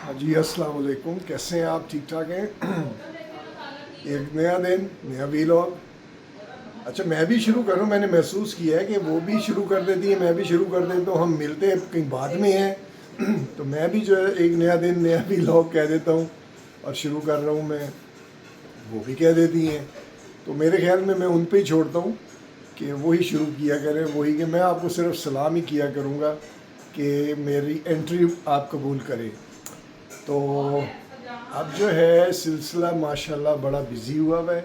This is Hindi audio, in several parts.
हाँ जी, अस्सलाम वालेकुम। कैसे हैं आप? ठीक ठाक हैं? एक नया दिन, नया वीलॉग। अच्छा, मैं भी शुरू करूं। मैंने महसूस किया है कि वो भी शुरू कर देती है, मैं भी शुरू कर देता हूँ। हम मिलते हैं कहीं बाद में हैं तो मैं भी जो है एक नया दिन, नया वीलॉग कह देता हूँ और शुरू कर रहा हूँ मैं। वो भी कह देती हैं, तो मेरे ख्याल में मैं उन पे ही छोड़ता हूँ कि वही शुरू किया करें। वही कि मैं आपको सिर्फ सलाम ही किया करूँगा कि मेरी एंट्री आप कबूल करें। तो अब जो है सिलसिला माशाल्लाह बड़ा बिज़ी हुआ है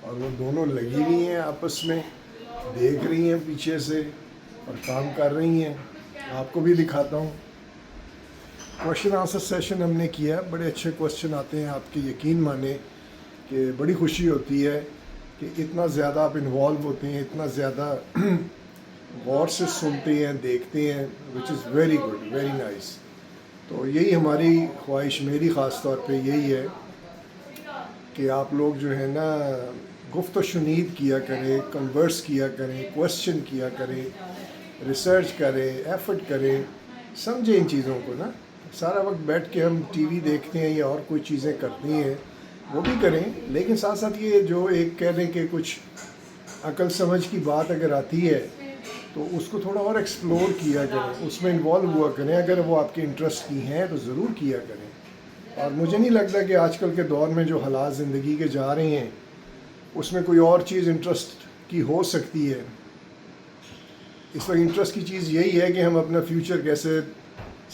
और वो दोनों लगी हुई हैं आपस में, देख रही हैं पीछे से और काम कर रही हैं। आपको भी दिखाता हूँ। क्वेश्चन आंसर सेशन हमने किया, बड़े अच्छे क्वेश्चन आते हैं आपके, यकीन माने कि बड़ी खुशी होती है कि इतना ज़्यादा आप इन्वॉल्व होते हैं, इतना ज़्यादा गौर से सुनते हैं, देखते हैं, which is very good, very nice. तो यही हमारी ख्वाहिश, मेरी ख़ास तौर पे यही है कि आप लोग जो है ना गुफ्त शुनीद किया करें, कन्वर्स किया करें, क्वेश्चन किया करें, रिसर्च करें, एफर्ट करें, समझें इन चीज़ों को ना। सारा वक्त बैठ के हम टीवी देखते हैं या और कोई चीज़ें करती हैं, वो भी करें, लेकिन साथ साथ ये जो एक कह लें कि कुछ अकल समझ की बात अगर आती है तो उसको थोड़ा और एक्सप्लोर किया करें, उसमें इन्वॉल्व हुआ करें। अगर वो आपके इंटरेस्ट की हैं तो ज़रूर किया करें। और मुझे नहीं लगता कि आजकल के दौर में जो हालात ज़िंदगी के जा रहे हैं उसमें कोई और चीज़ इंटरेस्ट की हो सकती है। इस वक्त इंटरेस्ट की चीज़ यही है कि हम अपना फ्यूचर कैसे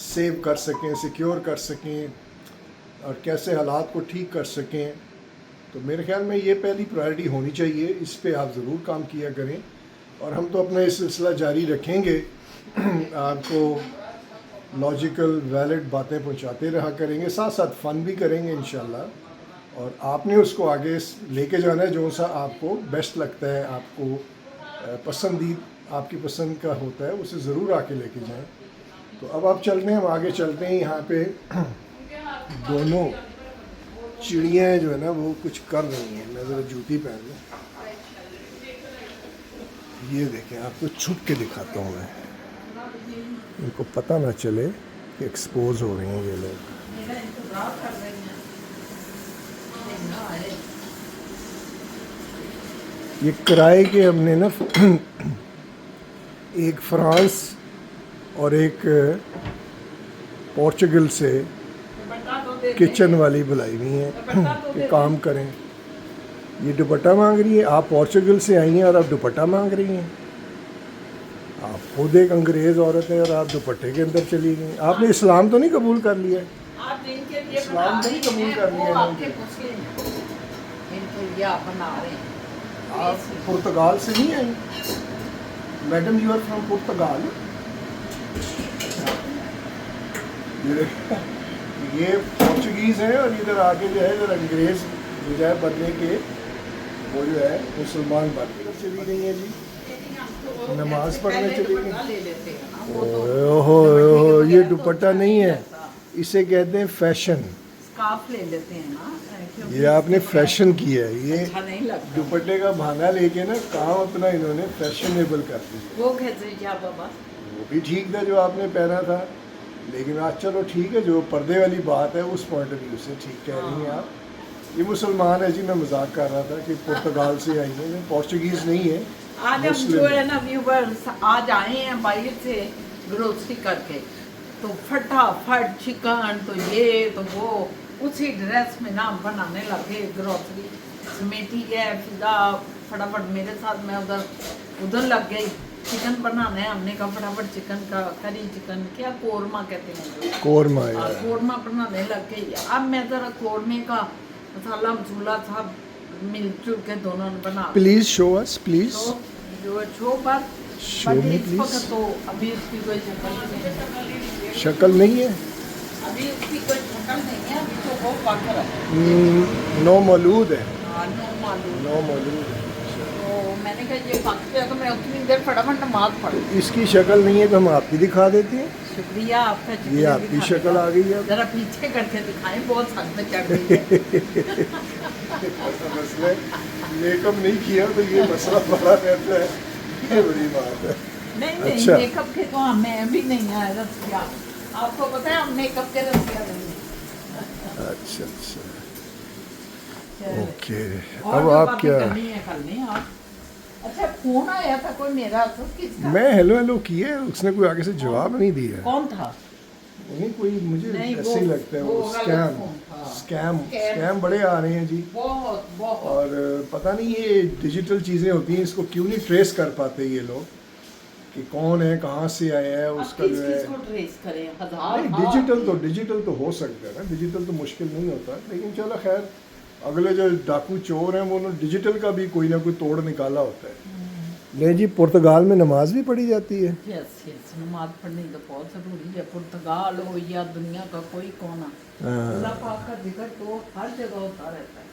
सेव कर सकें, सिक्योर कर सकें और कैसे हालात को ठीक कर सकें। तो मेरे ख्याल में ये पहली प्रायोरिटी होनी चाहिए, इस पे आप ज़रूर काम किया करें और हम तो अपना ये सिलसिला जारी रखेंगे। आपको लॉजिकल वैलिड बातें पहुंचाते रहा करेंगे, साथ साथ फ़न भी करेंगे इंशाल्लाह। और आपने उसको आगे लेके जाना है, जो सा आपको बेस्ट लगता है, आपको आपकी पसंद का होता है, उसे ज़रूर आके लेके जाएं। तो अब आप चलते हैं, हम आगे चलते हैं। यहाँ पे दोनों चिड़ियाँ जो है ना वो कुछ कर रही हैं। मैं ज़रा जूती पहन लूँ। ये देखें, आपको छुप के दिखाता हूँ मैं, इनको पता ना चले कि एक्सपोज हो रही हैं ये लोग। ये किराए के हमने ना एक फ्रांस और एक पोर्चुगल से किचन वाली बुलाई हुई हैं कि काम करें। ये दुपट्टा मांग रही है। आप पोर्चुगल से आई हैं और आप दुपट्टा मांग रही हैं। आप खुद एक अंग्रेज़ औरत है और आप दुपट्टे के अंदर चली गई। आपने इस्लाम तो नहीं कबूल कर लिया? इस्लाम तो नहीं कबूल कर लिया? आप पुर्तगाल से नहीं आई मैडम? यू आर फ्रॉम पुर्तगाल? ये पोर्चुगीज़ है और इधर आके जो है इधर अंग्रेज़ बजाय बनने के वो जो है मुसलमान बन के चली गई है जी, नमाज पढ़ने चली गई। ओहो, ये दुपट्टा नहीं है, इसे कहते हैं फैशन। स्कार्फ ले लेते हैं ना, ये आपने फैशन किया है। ये अच्छा नहीं लगता। दुपट्टे का बहाना लेके ना काम अपना इन्होंने फैशनेबल कर दिया। वो कैसे क्या बाबा? वो भी ठीक था जो आपने पहना था, लेकिन आज चलो ठीक है, जो पर्दे वाली बात है उस पॉइंट ऑफ व्यू से ठीक कह रही हैं आप। ये मुसलमान है जी, मैं मजाक कर रहा था कि पुर्तगाल से आई है, पोर्चुगीज़ नहीं है। आज हम जो है ना व्यूवर्स आज आए हैं बाहर से ग्रोसरी करके, तो फटाफट चिकन तो ये तो वो उसी ड्रेस में ना बनाने लगे ग्रोसरी समेटी है। फिजा फटाफट मेरे साथ मैं उधर लग गई। चिकन बनाना है, हमने कहा फटाफट चिकन का करी चिकन क्या कोरमा कहते हैं, कोरमा कोरमा बनाने लग गई। अब मैं ज़रा कोरमे का मसाला मसूला सब मिलजुल के दोनों ने बना। प्लीज शो अस प्लीज, तो जो शो पर शो मी प्लीज। तो अभी इसकी कोई शक्ल नहीं है। शक्ल नहीं है, अभी इसकी कोई शक्ल नहीं है, अभी तो वो पाकर है। नो मौलूद है, नो मालूम। नो मौलूद है। तो मैंने कहा ये पक गया तो मैं उतनी देर फटाफट नमाज पढ़। इसकी शक्ल नहीं है तो हम आपकी दिखा देते हैं। शुक्रिया आपका। ये आपकी शक्ल आ गई है। जरा पीछे करके दिखाएं, बहुत सर में चढ़ गई है। मसला मेकअप नहीं किया तो ये मसला बड़ा रहता है, ये बड़ी बात है। नहीं अच्छा। मेकअप के तो हमें भी नहीं है रसिया। आपको पता है हम मेकअप के रसिया नहीं है। अच्छा अच्छा चलो। ओके। और अब जो आप बातें क्या, करनी है कर लें आप। अच्छा फोन आया था कोई मेरा, तो किसका? मैं हेलो हेलो किए, उसने कोई आगे से जवाब नहीं दिया। कौन था? नहीं कोई, मुझे नहीं, ऐसे ही लगता है वो गलत स्कैम फोन था। Scam scam. स्कैम बड़े आ रहे हैं जी। बहुत बहुत। और पता नहीं ये डिजिटल चीज़ें होती हैं, इसको क्यों नहीं ट्रेस कर पाते ये लोग कि कौन है, कहाँ से आया है, अब उसका किस जो है। किस को ट्रेस करें? हजार नहीं डिजिटल तो हो सकता है ना, डिजिटल तो मुश्किल नहीं होता, लेकिन चलो खैर, अगले जो डाकू चोर हैं वो उन्होंने डिजिटल का भी कोई ना कोई तोड़ निकाला होता है। ले जी, पुर्तगाल में नमाज भी पढ़ी जाती है। यस यस, नमाज पढ़नी तो बहुत ज़रूरी है। पुर्तगाल हो या दुनिया का कोई कोना, अल्लाह पाक का जिक्र तो हर जगह होता रहता है।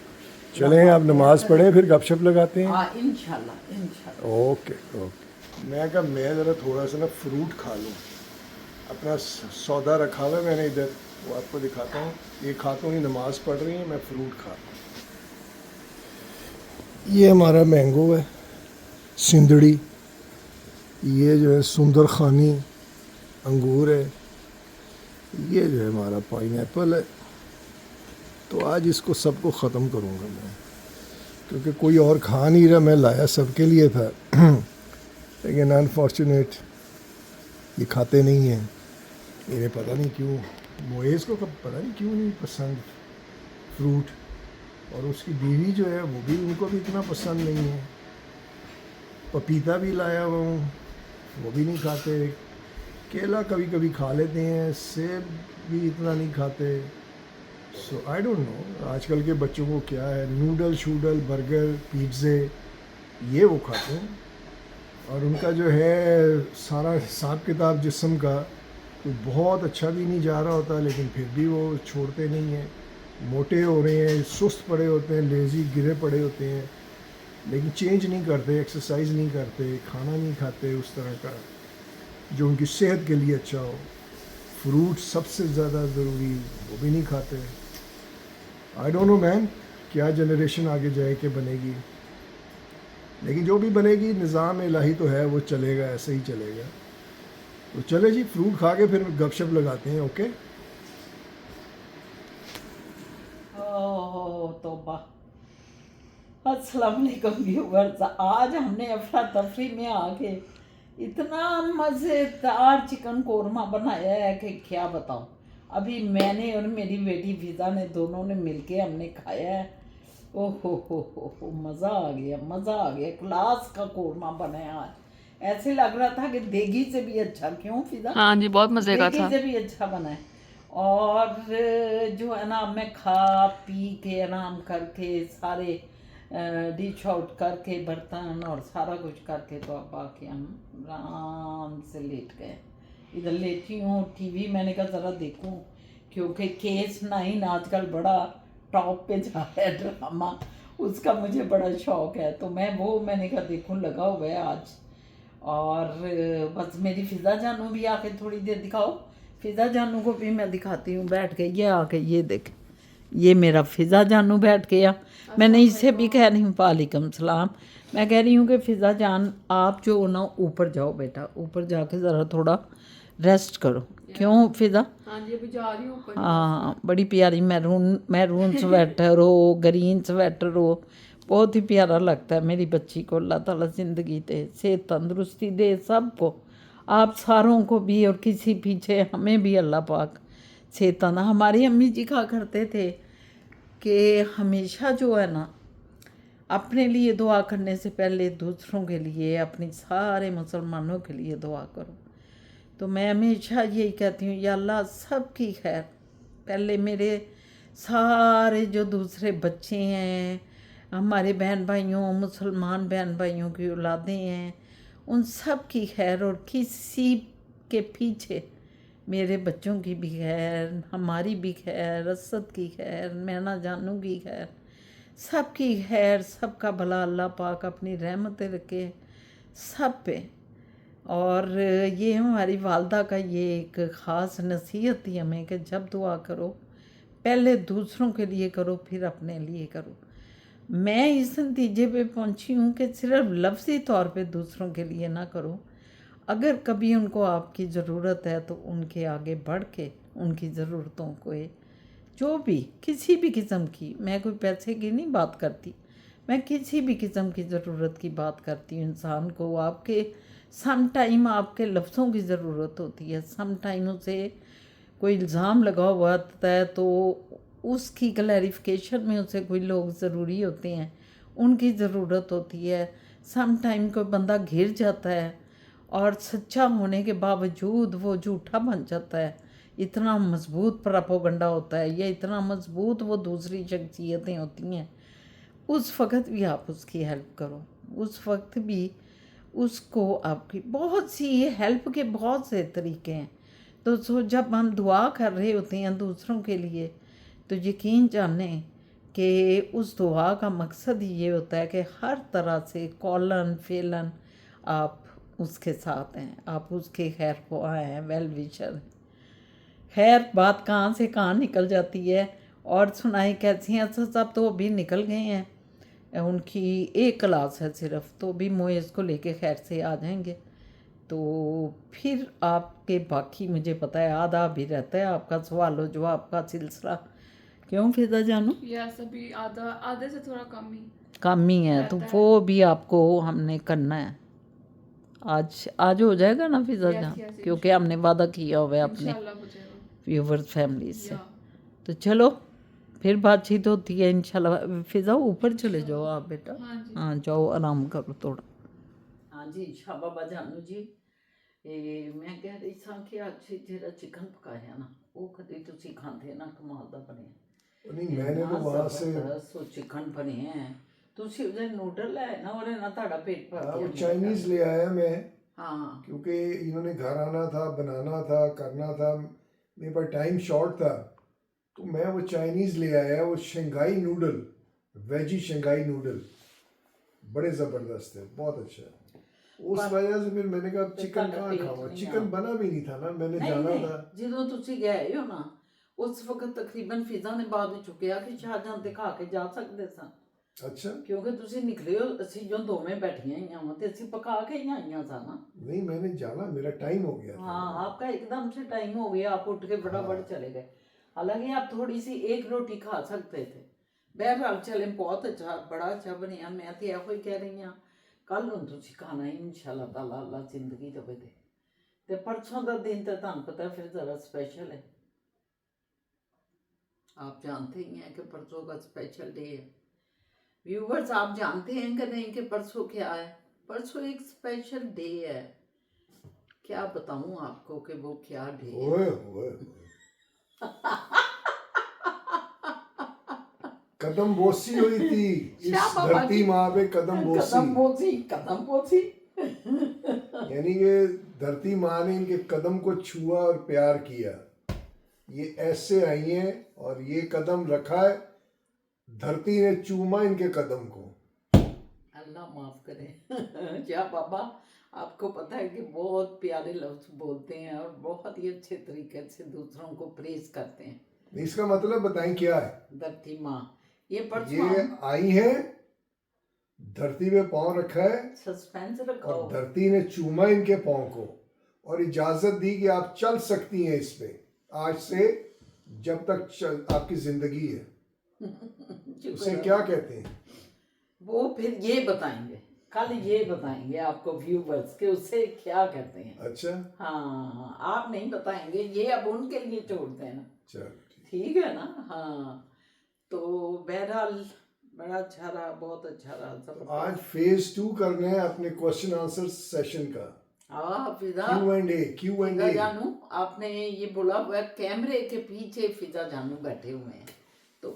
चलें आप नमाज पढ़ें, फिर गपशप लगाते हैं। हाँ इंशाल्लाह इंशाल्लाह। Okay okay. मैं कहा मैं ज़रा थोड़ा सा ना फ्रूट खा लूँ, अपना सौदा रखा हुआ है मैंने इधर, वो आपको दिखाता हूँ। ये खाता हूँ, ये नमाज़ पढ़ रही है, मैं फ्रूट खा रहा हूँ। ये हमारा मैंगो है, सिंदड़ी, ये जो है सुंदर खानी अंगूर है, ये जो है हमारा पाइनएप्पल है। तो आज इसको सबको ख़त्म करूँगा मैं, क्योंकि कोई और खा नहीं रहा, मैं लाया सबके लिए था लेकिन अनफॉर्चुनेट ये खाते नहीं हैं। इन्हें पता नहीं क्यों, मोएज़ को पता नहीं क्यों नहीं पसंद फ्रूट, और उसकी बीवी जो है वो भी, उनको भी इतना पसंद नहीं है। पपीता भी लाया हुआ हूँ, वो भी नहीं खाते। केला कभी कभी खा लेते हैं, सेब भी इतना नहीं खाते। सो आई डोंट नो आजकल के बच्चों को क्या है, नूडल शूडल बर्गर पिज़्ज़े ये वो खाते हैं, और उनका जो है सारा हिसाब किताब जिस्म का तो बहुत अच्छा भी नहीं जा रहा होता, लेकिन फिर भी वो छोड़ते नहीं हैं। मोटे हो रहे हैं, सुस्त पड़े होते हैं, लेज़ी गिरे पड़े होते हैं, लेकिन चेंज नहीं करते, एक्सरसाइज नहीं करते, खाना नहीं खाते उस तरह का जो उनकी सेहत के लिए अच्छा हो। फ्रूट सबसे ज़्यादा ज़रूरी, वो भी नहीं खाते। आई डोंट नो मैन, क्या जनरेशन आगे जाए के बनेगी, लेकिन जो भी बनेगी निज़ाम इलाही तो है, वो चलेगा, ऐसे ही चलेगा। तो चले जी, फ्रूट खा के फिर गपशप लगाते हैं। ओके ओह तौबा। अस्सलाम वालेकुम व्यूअर्स, आज हमने अफरा तफरी में आके इतना मज़ेदार चिकन कोरमा बनाया है कि क्या बताऊं। अभी मैंने और मेरी बेटी फिजा ने दोनों ने मिलके हमने खाया है। ओह हो मज़ा आ गया, मज़ा आ गया। क्लास का कोरमा बनाया है, ऐसे लग रहा था कि देगी से भी अच्छा। क्यों फिजा? हाँ जी, बहुत मज़े का देगी था। से भी अच्छा बना है। और जो है ना, मैं खा पी के आराम करके सारे डिश आउट करके बर्तन और सारा कुछ करके तो अब आके हम आराम से लेट गए। इधर लेटी हूँ, टीवी मैंने कहा ज़रा देखूँ, क्योंकि केस 9 आजकल बड़ा टॉप पे जा रहा है ड्रामा, उसका मुझे बड़ा शौक है। तो मैंने कहा देखूँ, लगा हुआ है आज। और बस मेरी फिजा जानू भी आके थोड़ी देर दिखाओ। फिजा जानू को भी मैं दिखाती हूँ बैठ के। ये आके ये देख, ये मेरा फिजा जानू बैठ गया। मैंने इससे भी कह रही हूँ वालेकुम सलाम। मैं कह रही हूँ कि फिजा जान आप जो ना ऊपर जाओ बेटा, ऊपर जाके ज़रा थोड़ा रेस्ट करो। क्यों फिजा? हाँ जी, अभी जा रही हूँ ऊपर। हाँ, बड़ी प्यारी मैरून स्वेटर हो, ग्रीन स्वेटर हो, बहुत ही प्यारा लगता है मेरी बच्ची को। अल्लाह ताला ज़िंदगी दे, सेहत तंदुरुस्ती दे सबको, आप सारों को भी, और किसी पीछे हमें भी अल्लाह पाक सेहत तंद। हमारी अम्मी जी कहा करते थे कि हमेशा जो है ना, अपने लिए दुआ करने से पहले दूसरों के लिए, अपनी सारे मुसलमानों के लिए दुआ करो। तो मैं हमेशा यही कहती हूँ, या अल्लाह सबकी खैर, पहले मेरे सारे जो दूसरे बच्चे हैं, हमारे बहन भाइयों, मुसलमान बहन भाइयों की औलादें हैं, उन सब की खैर, और किसी के पीछे मेरे बच्चों की भी खैर, हमारी भी खैर, असद की खैर, मैना जानू की खैर, सब की खैर, सबका भला अल्लाह पाक अपनी रहमतें रखे सब पे। और ये हमारी वालदा का ये एक ख़ास नसीहत थी हमें कि जब दुआ करो पहले दूसरों के लिए करो, फिर अपने लिए करो। मैं इस नतीजे पे पहुंची हूँ कि सिर्फ लफ्ज़ी तौर पे दूसरों के लिए ना करो, अगर कभी उनको आपकी ज़रूरत है तो उनके आगे बढ़ के उनकी ज़रूरतों को जो भी किसी भी किस्म की, मैं कोई पैसे की नहीं बात करती, मैं किसी भी किस्म की ज़रूरत की बात करती हूँ। इंसान को आपके सम टाइम आपके लफ्ज़ों की ज़रूरत होती है, सम टाइम उसे कोई इल्ज़ाम लगा हुआ होता है तो उसकी क्लैरिफिकेशन में उसे कोई लोग ज़रूरी होते हैं, उनकी ज़रूरत होती है। सम टाइम कोई बंदा घिर जाता है और सच्चा होने के बावजूद वो झूठा बन जाता है, इतना मजबूत प्रोपेगेंडा होता है या इतना मजबूत वो दूसरी शख्सियतें होती हैं, उस वक्त भी आप उसकी हेल्प करो, उस वक्त भी उसको आपकी बहुत सी ये हेल्प के बहुत से तरीके हैं। तो जब हम दुआ कर रहे होते हैं दूसरों के लिए तो यकीन जानें कि उस दुआ का मकसद ही ये होता है कि हर तरह से कौलन फेलन आप उसके साथ हैं, आप उसके खैर ख्वाह हैं, वेल विशर हैं। खैर बात कहाँ से कहाँ निकल जाती है। और सुनाई कैसी हैं? सब तो अभी निकल गए हैं, उनकी एक क्लास है सिर्फ, तो भी मोए इसको लेके खैर से आ जाएंगे। तो फिर आपके बाकी मुझे पता है आधा भी रहता है आपका सवाल जवाब का सिलसिला, क्यों फिजा जानू? या सभी आधा आधे से थोड़ा कम ही है, तो वो भी आपको हमने करना है। आज हो जाएगा ना फिजा जान, क्योंकि हमने वादा किया हुआ है अपने व्यूवर्स फैमिली से। तो चलो फिर बातचीत होती है इंशाल्लाह। फिजा ऊपर चले जाओ आप बेटा, हाँ जाओ आराम करो थोड़ा। हाँ जी शाबाबा जानू जी, मैं कह रही था कि आज जेरा चिकन पकाया ना वो कभी तुसी खाते ना कमाल दा बने। नहीं मैंने तो वहाँ से सो चिकन बने हैं, तुसी उधर नूडल है ना और ना ताड़ा पेट भर वो चाइनीज ले आया मैं, हाँ क्योंकि इन्होंने घर आना था, बनाना था, करना था, मेरे पास टाइम शॉर्ट था, तो मैं वो चाइनीज़ ले आया। वो Shanghai noodle, veggie Shanghai noodle बड़े ज़बरदस्त है, बहुत अच्छा है। उस वजह से फिर मैंने कहा चिकन कहाँ खाऊंगा, चिकन बना भी नहीं था ना, मैंने जाना था। ਜਦੋਂ ਤੁਸੀਂ ਗਏ ਹੋ ਨਾ ਉਸ ਵਕਤ ਤਕਰੀਬਨ ਫਿਜ਼ਾ ਨੇ ਬਾਅਦ ਵਿੱਚ ਚੁੱਕਿਆ ਕਿ ਸ਼ਾਹਜਹਾਨ ਤੇ ਖਾ ਕੇ ਜਾ ਸਕਦੇ ਸਾਂ। अच्छा क्योंकि ਤੁਸੀਂ ਨਿਕਲੇ ਹੋ, ਅਸੀਂ ਜੋ ਦੋਵੇਂ ਬੈਠੀਆਂ ਹੀ ਹਾਂ ਤੇ ਅਸੀਂ ਪਕਾ ਕੇ ही आईਆਂ सां ना। नहीं मैंने जाना, मेरा टाइम हो गया था। हाँ आपका एकदम से टाइम हो गया, आप उठ के फटाफट चले गए। हालांकि आप थोड़ी सी एक रोटी खा सकते थे। बहरहाल चले बहुत अच्छा, बड़ा अच्छा बनया। मैं तो यह कह रही हाँ कल हूँ तुम खाना ही इंशाल्लाह ताला, अल्लाह जिंदगी दवे ते परसों का दिन तो तुम पता फिर ज़रा स्पेशल है, आप जानते ही हैं कि परसों का स्पेशल डे है। व्यूवर्स आप जानते हैं कि नहीं कि परसों क्या है? परसों एक स्पेशल डे है, क्या बताऊं आपको कि वो क्या डे है। ओए ओए कदम बोसी हुई थी इस धरती माँ पे, कदम बोसी यानी कि धरती माँ ने इनके कदम को छुआ और प्यार किया। ये ऐसे आई हैं और ये कदम रखा है, धरती ने चूमा इनके कदम को। अल्लाह माफ करे। क्या बाबा आपको पता है कि बहुत प्यारे लफ्ज बोलते हैं और बहुत ही अच्छे तरीके से दूसरों को प्रेज करते हैं। इसका मतलब बताएं क्या है? धरती माँ ये आई है, धरती पे पाँव रखा है, सस्पेंस रखा और धरती ने चूमा इनके पाँव को और इजाजत दी कि आप चल सकती हैं इस पे, आज से जब तक आपकी जिंदगी है। उसे क्या कहते हैं? वो फिर ये बताएंगे, कल ये बताएंगे आपको व्यूवर्स के उसे क्या कहते हैं। अच्छा हाँ आप नहीं बताएंगे, ये अब उनके लिए छोड़ देना। चल ठीक है ना। हाँ तो बहरहाल बड़ा अच्छा रहा, बहुत अच्छा रहा। तो आज फेज 2 करना है अपने क्वेश्चन आंसर सेशन का। Q&A जानू आपने ये बोला हुआ कैमरे के पीछे फिजा जानू बैठे हुए हैं, तो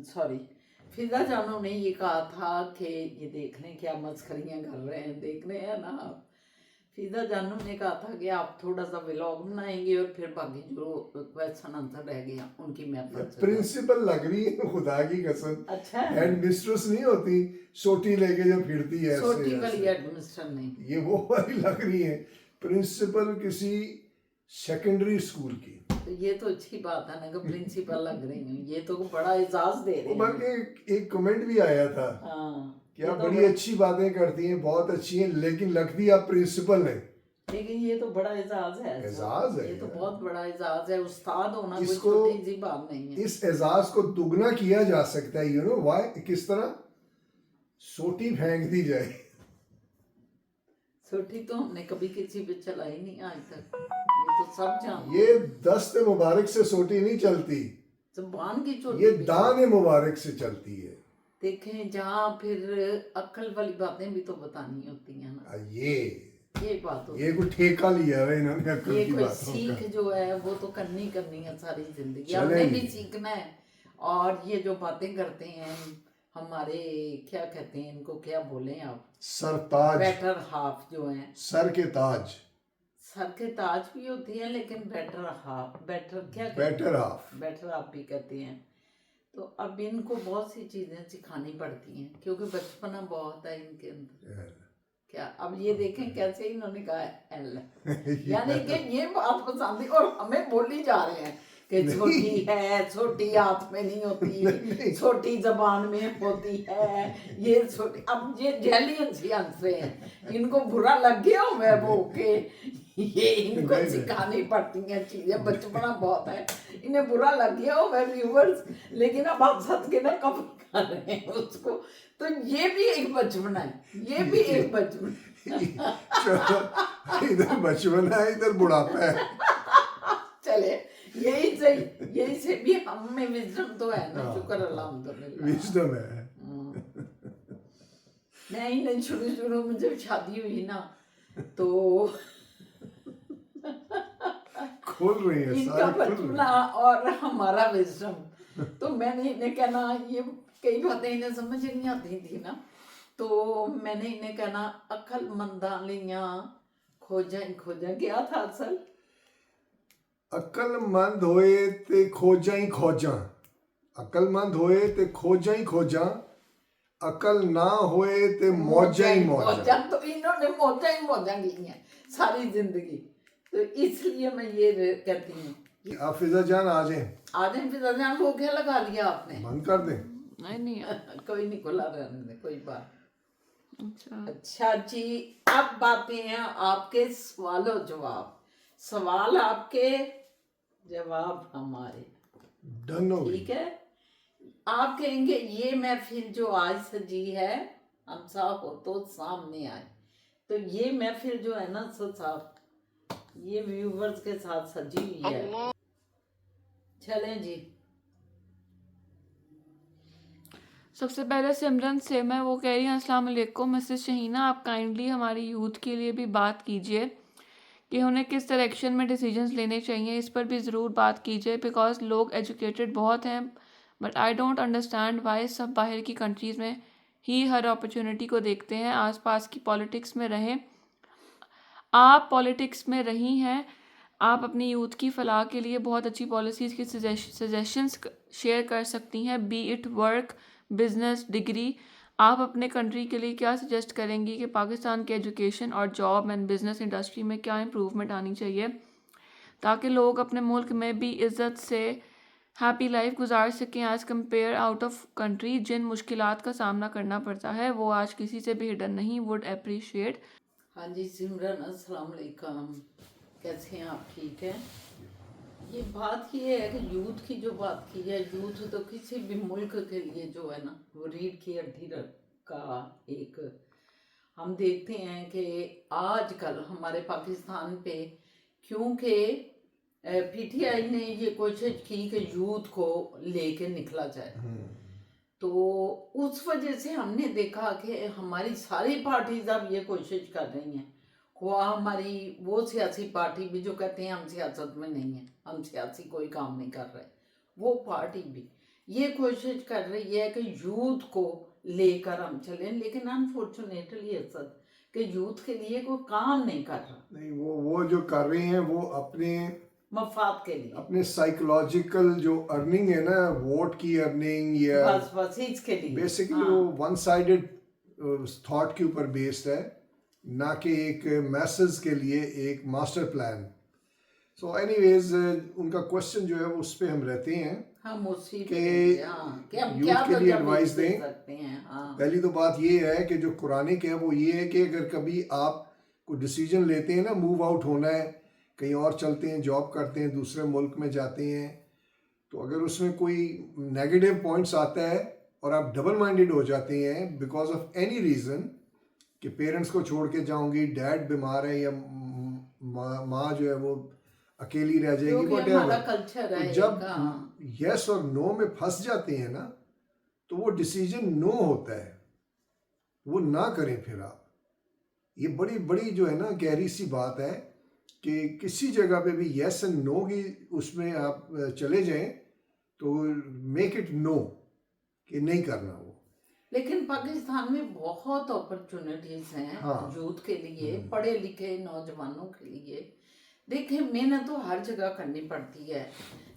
सॉरी फिजा जानू ने ये कहा था कि ये देख लें क्या मस्खरियाँ कर रहे हैं, देख रहे हैं ना आप। फिजा जानू ने कहा था कि आप थोड़ा सा व्लॉग बनाएंगे और फिर बाकी जो क्वेश्चन आंसर रह गया उनकी मैं प्रिंसिपल लग रही है खुदा की कसम। अच्छा हेड मिस्ट्रेस नहीं होती सोटी लेके जो फिरती है, सोटी वाली एडमिनिस्ट्रेटर नहीं, ये वो वाली लग रही है, प्रिंसिपल किसी सेकेंडरी स्कूल की। तो ये तो अच्छी बात है ना कि प्रिंसिपल लग रही हूँ, ये तो बड़ा एजाज दे रहे हैं। बल्कि एक कमेंट भी आया था, क्या तो बड़ी अच्छी बातें करती हैं, बहुत अच्छी हैं, लेकिन लगती आप प्रिंसिपल नहीं। लेकिन ये तो बड़ा एजाज है। एजाज है ये तो यार। बहुत बड़ा एजाज है। उस्ताद होना कोई इसको छोटी सी बात नहीं है। इस एजाज को दुगना किया जा सकता है, यू नो व्हाई, किस तरह? सोटी फेंक दी जाए। सोटी तो हमने कभी किसी पे चलाई नहीं आज तक, ये तो सब जानते हैं। ये दस्त मुबारक से सोटी नहीं चलती, जुबान की चोटी ये पे दान मुबारक से चलती है। देखें, जहाँ फिर अक्ल वाली बातें भी तो बतानी होती हैं ना। ये बात होती ये कोई ठेका लिया है इन्होंने अक्ल ये की कोई बातों सीख का। जो है वो तो करनी है सारी जिंदगी, चलें हमने जी। भी सीखना है। और ये जो बातें करते हैं हमारे, क्या कहते हैं इनको, क्या बोले आप, सरताज, बेटर हाफ जो हैं, सर के ताज, सर के ताज भी होती हैं, लेकिन बेटर हाफ, बेटर क्या कहते बेटर हाफ। हैं, बेटर हाफ भी कहते हैं। तो अब इनको बहुत सी चीजें सिखानी पड़ती हैं, क्योंकि बचपना बहुत है इनके अंदर। क्या अब ये देखें कैसे इन्होंने कहा एल, यानी कि ये बात पसंद है और हमें बोली जा रहे हैं कि छोटी है, छोटी हाथ में नहीं होती, छोटी जबान में होती है, ये छोटी। अब ये जेलियन सी हंस रहे हैं, इनको बुरा लग गया हो मैं वो के ये इनको नहीं, नहीं। सिखानी पड़ती हैं चीजें, बचपना बहुत है, इन्हें बुरा लग गया हो मैं व्यूवर्स, लेकिन अब आप सद के ना कब कर रहे हैं उसको। तो ये भी एक बचपना है, ये भी एक बचपना। चलो, इधर बचपन है, इधर बुढ़ापा है। चले, यही से भी हम में विजडम तो है ना, शुक्र अल्हम्दुलिल्लाह। विजडम है। नहीं नहीं, शुरू में जब शादी हुई ना तो खोल रही है इनका सारे, खोल रही बचपना और हमारा विजडम, तो मैंने इन्हें कहना, ये कई बातें इन्हें समझ नहीं आती थी ना, तो मैंने इन्हें कहना अक्लमंदा लिया खोजा क्या था असल, अकलमंद होए ते खोजा ही खोजा, अकलमंद होए ते खोजा ही खोजा, अकल ना होए ते मौजा ही मौजा। तो इन्होंने मौजा ही मौजा की हैं सारी जिंदगी, तो इसलिए मैं ये कहती हूँ। आप फिजा जान आ जाए, आदम फिजा जान को क्या लगा लिया आपने? बंद कर दें। नहीं कोई नहीं, खुला रहने दे, कोई बात। अच्छा अच्छा जी, अब बातें हैं आपके सवालों जवाब, सवाल आपके, जवाब हमारे, डन हो गई। ठीक है। आप कहेंगे ये महफिल जो आज सजी है, हम साहब हो तो सामने आए, तो ये महफिल जो है ना साहब, ये व्यूवर्स के साथ सजी हुई है। चलें जी। सबसे पहले सिमरन से मैं वो कह रही हूँ, अस्सलाम वालेकुम मिसेस शहीना, आप काइंडली हमारी यूथ के लिए भी बात कीजिए कि उन्हें किस डायरेक्शन में डिसीजंस लेने चाहिए, इस पर भी ज़रूर बात कीजिए, बिकॉज लोग एजुकेटेड बहुत हैं, but I don't understand why सब बाहर की कंट्रीज़ में ही हर अपॉर्चुनिटी को देखते हैं, आसपास की पॉलिटिक्स में रहें। आप पॉलिटिक्स में रही हैं, आप अपनी यूथ की फलाह के लिए बहुत अच्छी पॉलिसीज़ की सजेशंस शेयर कर सकती हैं, B it work, business, degree. आप अपने कंट्री के लिए क्या सजेस्ट करेंगी कि पाकिस्तान के एजुकेशन और जॉब एंड बिजनेस इंडस्ट्री में क्या इम्प्रूवमेंट आनी चाहिए ताकि लोग अपने मुल्क में भी इज़्ज़त से हैप्पी लाइफ गुजार सकें as compare out of country. जिन मुश्किलात का सामना करना पड़ता है वो आज किसी से भी हिडन नहीं, वुड अप्रिशिएट। हाँ जी सिमरन, अस्सलाम वालेकुम, कैसे हैं आप? ठीक है। ये बात ये है कि यूथ की जो बात की है, यूथ तो किसी भी मुल्क के लिए जो है ना, वो रीढ़ की हड्डी का एक, हम देखते हैं कि आजकल हमारे पाकिस्तान पे, क्योंकि पीटीआई ने ये कोशिश की कि यूथ को लेके निकला जाए, तो उस वजह से हमने देखा कि हमारी सारी पार्टीज अब ये कोशिश कर रही हैं, हुआ हमारी वो सियासी पार्टी भी जो कहते हैं हम सियासत में नहीं है, हम सियासी कोई काम नहीं कर रहे, वो पार्टी भी ये कोशिश कर रही है कि यूथ को लेकर हम चलें, लेकिन अनफॉर्चुनेटली ऐसा कि यूथ के लिए कोई काम नहीं कर रहा। नहीं, वो जो कर रही हैं वो अपने मफाद के लिए, अपने साइकोलॉजिकल जो अर्निंग है ना, वोट की अर्निंग या बस इसके लिए बेसिकली वो वन साइडेड थॉट के ऊपर बेस्ड है, ना कि एक मैसेज के लिए एक मास्टर प्लान। सो एनीवेज उनका क्वेश्चन जो है वो उस पे हम रहते हैं हम उसी कि कि हम यूथ क्या के लिए तजवीज़ एडवाइस दे दें। सकते हैं। हाँ, पहली तो बात ये है कि जो कुरानिक है वो ये है कि अगर कभी आप कोई डिसीजन लेते हैं ना, मूव आउट होना है, कहीं और चलते हैं, जॉब करते हैं, दूसरे मुल्क में जाते हैं, तो अगर उसमें कोई नेगेटिव पॉइंट्स आता है और आप डबल माइंडेड हो जाते हैं बिकॉज ऑफ एनी रीज़न कि पेरेंट्स को छोड़ के जाऊंगी, डैड बीमार है, या माँ जो है वो अकेली रह जाएगी, जो भी बट हमारा कल्चर है जब यस और नो में फंस जाते हैं ना, तो वो डिसीजन नो होता है, वो ना करें फिर आप। ये बड़ी बड़ी जो है ना गहरी सी बात है कि किसी जगह पे भी यस एंड नो की उसमें आप चले जाएं तो मेक इट नो कि नहीं करना वो। लेकिन पाकिस्तान में बहुत अपॉर्चुनिटीज हैं हाँ। यूथ के लिए, पढ़े लिखे नौजवानों के लिए। देखिए मेहनत तो हर जगह करनी पड़ती है।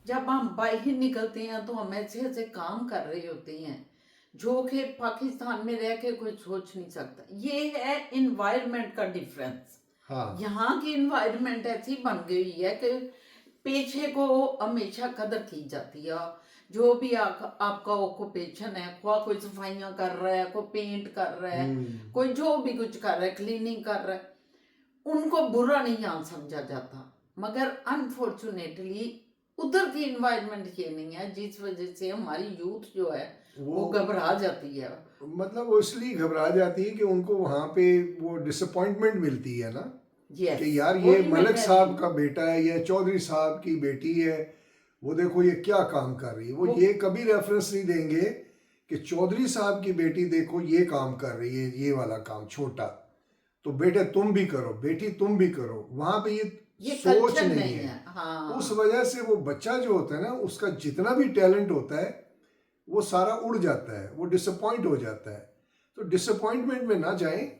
जब हम बाहर निकलते हैं तो हम ऐसे ऐसे काम कर रहे होते हैं जो कि पाकिस्तान में रह के कोई सोच नहीं सकता। ये है इन्वायरमेंट का डिफरेंस। हाँ। यहाँ की इन्वायरमेंट ऐसी बन गई है कि पेशे को हमेशा कदर की जाती है। जो भी आपका ऑक्यूपेशन है, कोई सफाइयाँ कर रहा है, कोई पेंट कर रहा है, कोई जो भी कुछ कर रहा है, क्लीनिंग कर रहा है, उनको बुरा नहीं यहाँ समझा जाता। मगर अनफॉर्चुनेटली उधर की इन्वायरमेंट ये नहीं है, जिस वजह से हमारी यूथ जो है वो घबरा जाती है। मतलब वो इसलिए घबरा जाती है कि उनको वहाँ पे वो डिसअपॉइंटमेंट मिलती है ना, कि यार ये मलिक साहब का बेटा है या चौधरी साहब की बेटी है, वो देखो ये क्या काम कर रही है। वो ये कभी रेफरेंस नहीं देंगे कि चौधरी साहब की बेटी देखो ये काम कर रही है, ये वाला काम छोटा, तो बेटे तुम भी करो, बेटी तुम भी करो। वहां पे ये सोच नहीं है। हाँ। उस वजह से वो बच्चा जो होता है ना, उसका जितना भी टैलेंट होता है वो सारा उड़ जाता है, वो डिसअपॉइंट हो जाता है। तो डिसअपॉइंटमेंट में ना जाएं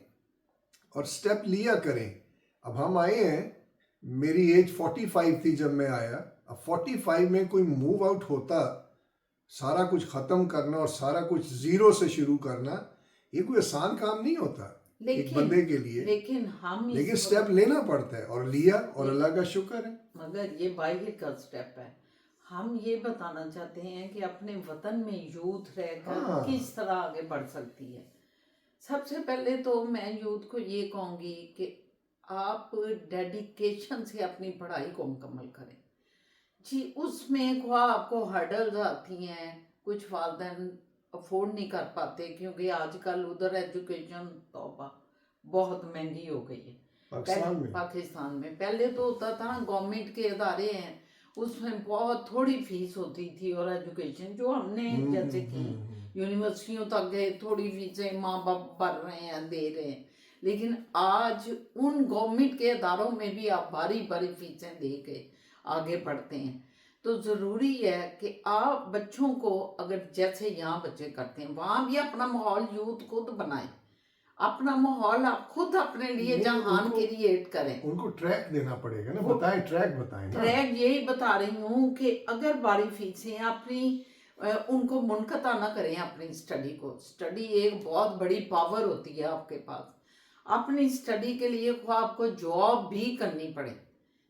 और स्टेप लिया करें। अब हम आए हैं, मेरी एज 45 थी जब मैं आया। अब 45 में कोई मूव आउट होता, सारा कुछ ख़त्म करना और सारा कुछ ज़ीरो से शुरू करना, ये कोई आसान काम नहीं होता एक बंदे के लिए। लेकिन स्टेप लेना पड़ता है, और लिया, और अल्लाह का शुक्र है। मगर ये बाहर का स्टेप है। हम ये बताना चाहते हैं कि अपने वतन में यूथ रहकर किस तरह आगे बढ़ सकती है। सबसे पहले तो मैं यूथ को ये कहूँगी कि आप डेडिकेशन से अपनी पढ़ाई को मुकम्मल करें जी। उसमें आपको हर्डल्स आती हैं, कुछ वालिदैन अफोर्ड नहीं कर पाते, क्योंकि आजकल उधर एजुकेशन तौबा बहुत महंगी हो गई है। पाकिस्तान में पहले तो होता था ना, गवर्नमेंट के इदारे हैं उसमें बहुत थोड़ी फीस होती थी, और एजुकेशन जो हमने जैसे कि यूनिवर्सिटियों तक गए, थोड़ी फीसें माँ बाप भर रहे हैं, दे रहे हैं। लेकिन आज उन गवर्नमेंट के इदारों में भी आप भारी भारी फीसें दे के आगे बढ़ते हैं। तो ज़रूरी है कि आप बच्चों को, अगर जैसे यहाँ बच्चे करते हैं, वहाँ भी अपना माहौल यूथ खुद बनाए। अपना माहौल आप खुद अपने लिए जहान क्रिएट करें। उनको ट्रैक देना पड़ेगा ना, बताएं, ट्रैक बताएं ना। ट्रैक यही बता रही हूँ कि अगर बारी फीसें अपनी उनको मुनक़ता ना करें अपनी स्टडी को। स्टडी एक बहुत बड़ी पावर होती है आपके पास। अपनी स्टडी के लिए आपको जॉब भी करनी पड़े।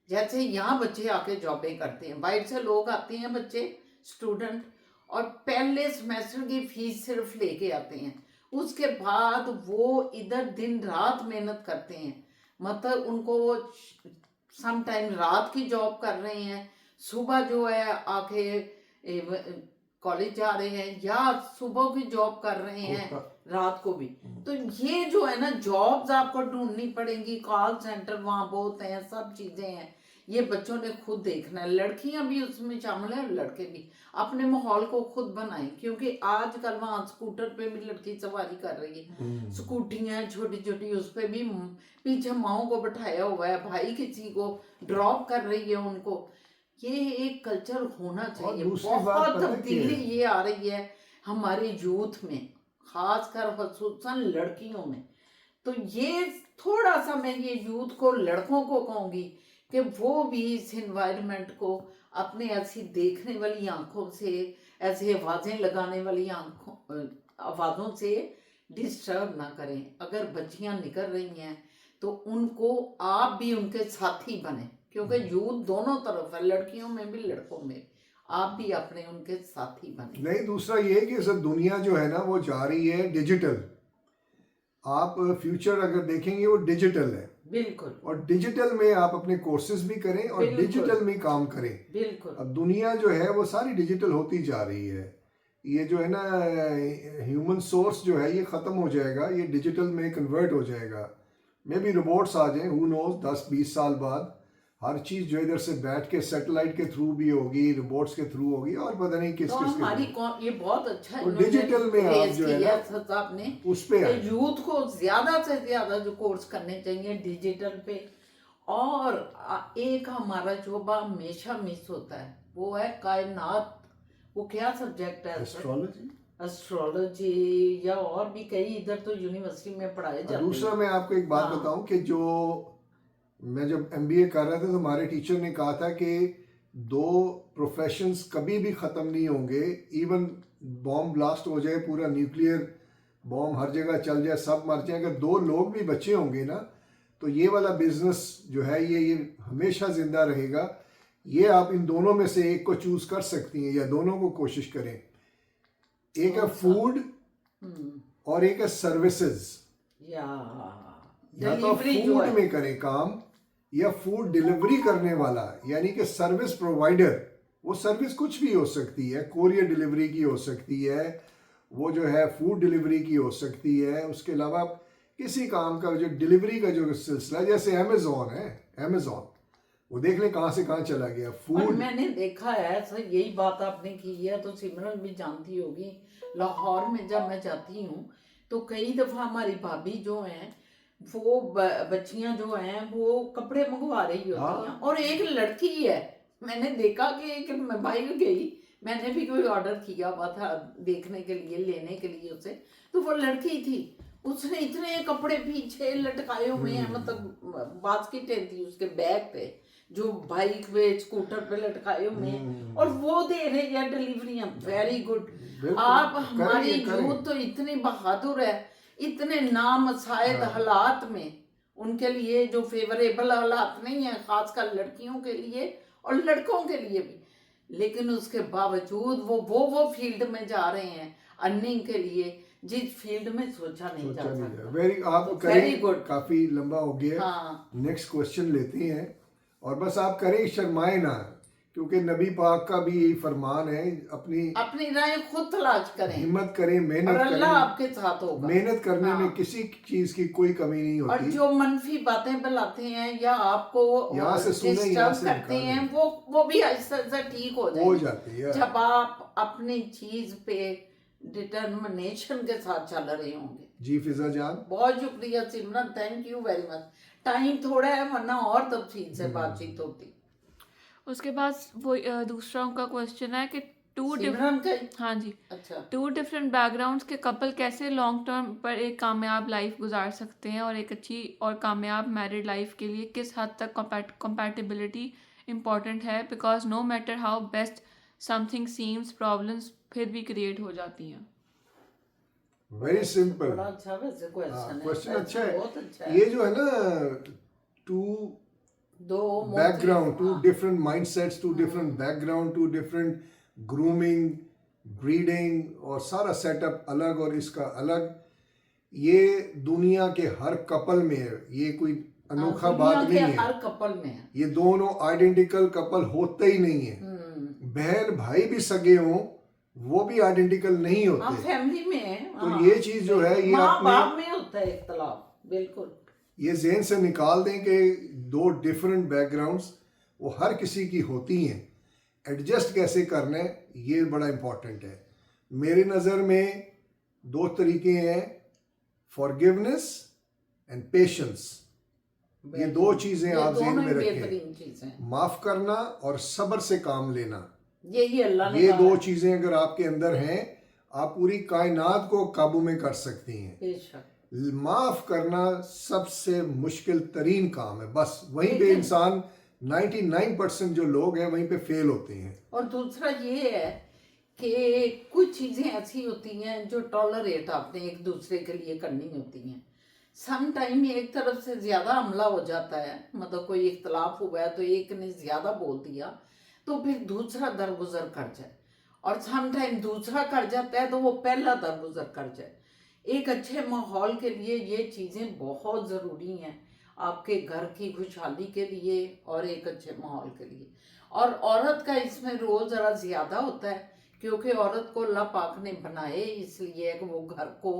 जैसे यहाँ बच्चे आके जॉबें करते हैं, बाहर से लोग आते हैं बच्चे स्टूडेंट, और पहले सेमेस्टर की फीस सिर्फ लेके आते हैं। उसके बाद वो इधर दिन रात मेहनत करते हैं। मतलब उनको सम टाइम रात की जॉब कर रहे हैं, सुबह जो है आके कॉलेज जा रहे हैं, या सुबह की जॉब कर रहे हैं, रात को भी। तो ये जो है ना, जॉब्स आपको ढूंढनी पड़ेंगी, कॉल सेंटर वहाँ बहुत हैं, सब चीज़ें हैं। ये बच्चों ने खुद देखना है, लड़कियां भी उसमें शामिल हैं और लड़के भी। अपने माहौल को खुद बनाएं, क्योंकि आजकल वहाँ स्कूटर पे भी लड़की सवारी कर रही है, स्कूटियाँ छोटी छोटी, उस पर भी पीछे माओ को बैठाया हुआ है, भाई किसी को ड्रॉप कर रही है उनको। ये एक कल्चर होना चाहिए। बहुत तब्दीली ये आ रही है हमारे यूथ में, खासकर खुसूसन लड़कियों में। तो ये थोड़ा सा मैं ये यूथ को, लड़कों को कहूँगी कि वो भी इस इन्वायरमेंट को अपने ऐसी देखने वाली आंखों से, ऐसे आवाज़ें लगाने वाली आवाज़ों से डिस्टर्ब ना करें। अगर बच्चियां निकल रही हैं तो उनको आप भी उनके साथी बने, क्योंकि यूथ दोनों तरफ है, लड़कियों में भी लड़कों में। आप भी अपने उनके साथी बने। नहीं, दूसरा ये कि सब दुनिया जो है ना वो जा रही है डिजिटल। आप फ्यूचर अगर देखेंगे वो डिजिटल है। बिल्कुल और डिजिटल में आप अपने कोर्सेज भी करें और बिल्कुल। डिजिटल में काम करें। बिल्कुल अब दुनिया जो है वो सारी डिजिटल होती जा रही है। ये जो है ना ह्यूमन सोर्स जो है ये ख़त्म हो जाएगा, ये डिजिटल में कन्वर्ट हो जाएगा। मे बी रोबोट्स आ जाएं, हु नोज, 10-20 साल बाद हर चीज़ जो इधर से बैठ के सैटेलाइट के थ्रू भी होगी, रोबोट्स के थ्रू होगी, और पता नहीं किस तो किस हमारी के ये बहुत अच्छा तो डिजिटल में आप जो है ना साहब ने उस पे आए। यूथ को ज्यादा से ज्यादा जो कोर्स करने चाहिए डिजिटल पे। और एक हमारा शोबा हमेशा मिस होता है, वो है कायनात। वो क्या सब्जेक्ट है? एस्ट्रोलॉजी। एस्ट्रोलॉजी या और भी कई इधर तो यूनिवर्सिटी में पढ़ाए जाते हैं। दूसरा मैं आपको एक बात हाँ। बताऊं कि जो मैं जब MBA कर रहा था तो हमारे टीचर ने कहा था कि 2 प्रोफेशंस कभी भी ख़त्म नहीं होंगे। इवन बॉम्ब ब्लास्ट हो जाए, पूरा न्यूक्लियर बॉम्ब हर जगह चल जाए, सब मर जाए, अगर 2 लोग भी बचे होंगे ना तो ये वाला बिजनेस जो है ये हमेशा ज़िंदा रहेगा। ये आप इन दोनों में से एक को चूज़ कर सकती हैं या दोनों को कोशिश करें। एक है फूड और एक है सर्विसेज। या या तो डिलीवरी जो फूड है में करें काम, या फूड डिलीवरी करने वाला यानी कि सर्विस प्रोवाइडर। वो सर्विस कुछ भी हो सकती है, कोरियर डिलीवरी की हो सकती है, वो जो है फूड डिलीवरी की हो सकती है। उसके अलावा किसी काम का जो डिलीवरी का जो सिलसिला, जैसे अमेजोन है, अमेजोन वो देख लें कहाँ से कहाँ चला गया और फूड। मैंने देखा है सर, यही बात आपने की है तो सिमरन भी जानती होगी। लाहौर में जब मैं जाती हूँ तो कई दफा हमारी भाभी जो हैं वो बच्चियां जो हैं वो कपड़े मंगवा रही होती हैं, और एक लड़की है, मैंने देखा कि एक मोबाइल गई, मैंने भी कोई ऑर्डर किया हुआ था देखने के लिए, लेने के लिए उसे, तो वो लड़की थी, उसने इतने कपड़े पीछे लटकाए हुए हैं, मतलब बास्केटें थी उसके बैग पे, जो बाइक पे स्कूटर पे लटकाए हुए हैं, और वो दे रहे हैं डिलीवरियां। Very good. आप हमारी यूथ तो इतनी बहादुर है, इतने नामसायद हालात में, उनके लिए जो फेवरेबल हालात नहीं है, खासकर लड़कियों के लिए और लड़कों के लिए भी, लेकिन उसके बावजूद वो फील्ड में जा रहे हैं अर्निंग के लिए जिस फील्ड में सोचा नहीं जा सकता। वेरी आप तो करें, very good। काफी लंबा हो गया। हाँ। नेक्स्ट क्वेश्चन लेते हैं, और बस आप करें, शर्माए ना, क्योंकि नबी पाक का भी यही फरमान है, अपनी राय खुद तलाश करें, हिम्मत करें, मेहनत और अल्लाह करें। आपके साथ होगा। मेहनत करने हाँ। में किसी चीज की कोई कमी नहीं और होती। जो मनफी बातें फैलाते हैं या आपको यहाँ से सुने, यहाँ डिस्टर्ब से करते निकालें। हैं, वो भी आहिस्ता आहिस्ता ठीक हो जाती है। जब आप अपनी चीज पे डिटर्मिनेशन के साथ चल रहे होंगे। जी फिजा जान, बहुत शुक्रिया Simran, thank you very much. Time थोड़ा है, वरना और तफसील से बातचीत होती। उसके बाद वो दूसरा उनका क्वेश्चन है कि सिमरन का हाँ जी, अच्छा, 2 डिफरेंट बैकग्राउंड्स के कपल कैसे लॉन्ग टर्म पर एक कामयाब लाइफ गुजार सकते हैं, और एक अच्छी और कामयाब मैरिड लाइफ के लिए किस हद तक कंपैटिबिलिटी इम्पॉर्टेंट है, because no matter how best something seems, problems फिर भी क्रिएट हो जाती हैं। Very simple. बड़ा अच्छा वैसे क्वेश्चन है। क्वेश्चन अच्छा है। बहुत अच्छा है। ये जो है ना, दो बैकग्राउंड, 2 हाँ। Different mindsets, 2 different background, 2 different grooming, breeding, और सारा सेटअप अलग और इसका अलग। ये दुनिया के हर कपल में है, ये कोई अनोखा बात नहीं है। हर कपल में है। ये दोनों आइडेंटिकल कपल होते ही नहीं है। बहन भाई भी सगे हों, वो भी आइडेंटिकल नहीं हाँ, होते। फैमिली में है। तो हाँ, ये चीज जो है, ये माँ अपने बाप में होता है इख्तलाफ, बिल्कुल। ये ज़हन से निकाल दें कि 2 डिफरेंट बैकग्राउंड्स वो हर किसी की होती हैं। एडजस्ट कैसे करना है, ये बड़ा इम्पोर्टेंट है। मेरी नज़र में 2 तरीके हैं, फॉरगिवनेस एंड पेशेंस। ये 2 चीज़ें आप ज़हन में रखें। माफ़ करना और सब्र से काम लेना, यही अल्लाह ने ये कहा 2 है। चीज़ें अगर आपके अंदर हैं, आप पूरी कायनात को काबू में कर सकती हैं। बेशक। माफ करना सबसे मुश्किल तरीन काम है, बस वहीं पे इंसान 99% जो लोग हैं वहीं पे फेल होते हैं। और दूसरा ये है कि कुछ चीज़ें ऐसी होती हैं जो टॉलरेट आपने एक दूसरे के लिए करनी होती हैं। सम टाइम एक तरफ से ज़्यादा हमला हो जाता है, मतलब कोई इख्तलाफ हुआ है तो एक ने ज़्यादा बोल दिया तो फिर दूसरा दरगुजर कर जाए, और सम टाइम दूसरा कर जाता है तो वो पहला दरगुजर कर जाए। एक अच्छे माहौल के लिए ये चीज़ें बहुत ज़रूरी हैं। आपके घर की खुशहाली के लिए और एक अच्छे माहौल के लिए। और औरत का इसमें रोल ज़रा ज़्यादा होता है, क्योंकि औरत को अल्लाह पाक ने बनाए इसलिए कि वो घर को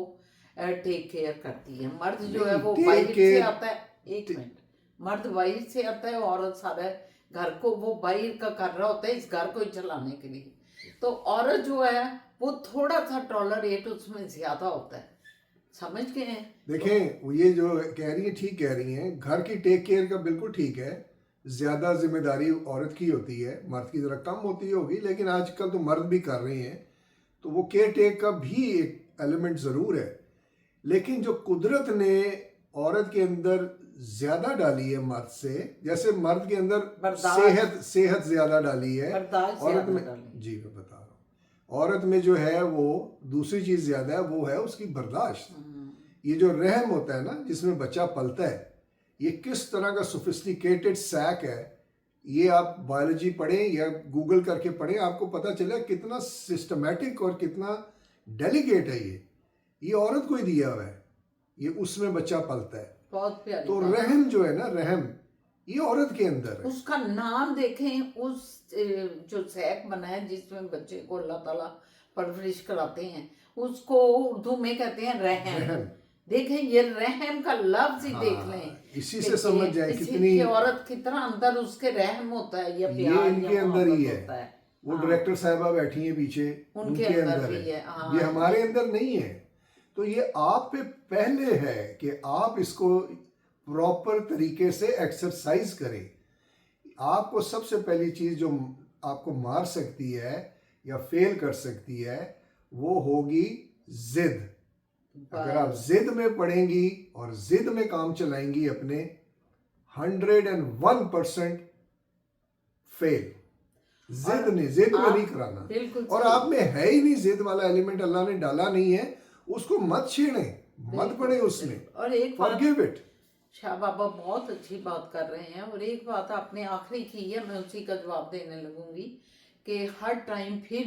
टेक केयर करती है। मर्द जो है वो take बाहर से care- आता है, एक मिनट, मर्द बाहर से आता है, औरत सारा घर को वो बाहर का कर रहा होता है इस घर को ही चलाने के लिए। तो औरत जो है वो थोड़ा सा टॉलरेट उसमें ज्यादा होता है, समझ गए हैं? देखें, वो ये जो कह रही है ठीक कह रही हैं, घर की टेक केयर का बिल्कुल ठीक है, ज़्यादा जिम्मेदारी औरत की होती है, मर्द की ज़रा कम होती होगी, लेकिन आजकल तो मर्द भी कर रहे हैं, तो वो केयर टेक का भी एक एलिमेंट ज़रूर है। लेकिन जो कुदरत ने औरत के अंदर ज़्यादा डाली है मर्द से, जैसे मर्द के अंदर बर्दाश्त। सेहत ज़्यादा डाली है, बर्दाश्त औरत ज्यादा में, डाली। जी मैं बता रहा हूँ, औरत में जो है वो दूसरी चीज़ ज़्यादा है, वो है उसकी बर्दाश्त। ये जो रहम होता है ना जिसमें बच्चा पलता है, ये किस तरह का सोफिस्टिकेटेड सैक है, ये आप बायोलॉजी पढ़ें या गूगल करके पढ़ें, आपको पता चला कितना सिस्टमेटिक और कितना डेलिकेट है ये औरत को ही दिया हुआ है, ये उसमें बच्चा पलता है। बहुत प्यारी तो बात। रहम जो है ना, रहम ये औरत के अंदर है। उसका नाम देखें, उस जो सैक बना है जिसमें बच्चे को अल्लाह ताला परवरिश कराते हैं, उसको उर्दू में कहते हैं रहम। देखें, ये रहम का लफ्ज ही देख लें, इसी से समझ जाए कितनी कि औरत कितना अंदर उसके रहम होता है, या ये प्यार इनके या अंदर ही मोहब्बत होता है। है। वो डायरेक्टर साहिबा बैठी हैं पीछे, उनके अंदर भी है, हाँ। ये हमारे अंदर नहीं है। तो ये आप पे पहले है कि आप इसको प्रॉपर तरीके से एक्सरसाइज करें। आपको सबसे पहली चीज जो आपको मार सकती है या फेल कर सकती है वो होगी जिद। अगर आप जिद में पड़ेंगी और जिद में काम चलाएंगी अपने, 101% फेल। जिद में नहीं कराना, और आप में है ही नहीं जिद वाला एलिमेंट, अल्लाह ने डाला नहीं है, उसको मत छेड़े, मत पड़े उसमें, और एक फॉरगिव इट। शाह बाबा बहुत अच्छी बात कर रहे हैं, और एक बात आपने आखिरी की है, मैं उसी का जवाब देने लगूंगी कि हर टाइम फिर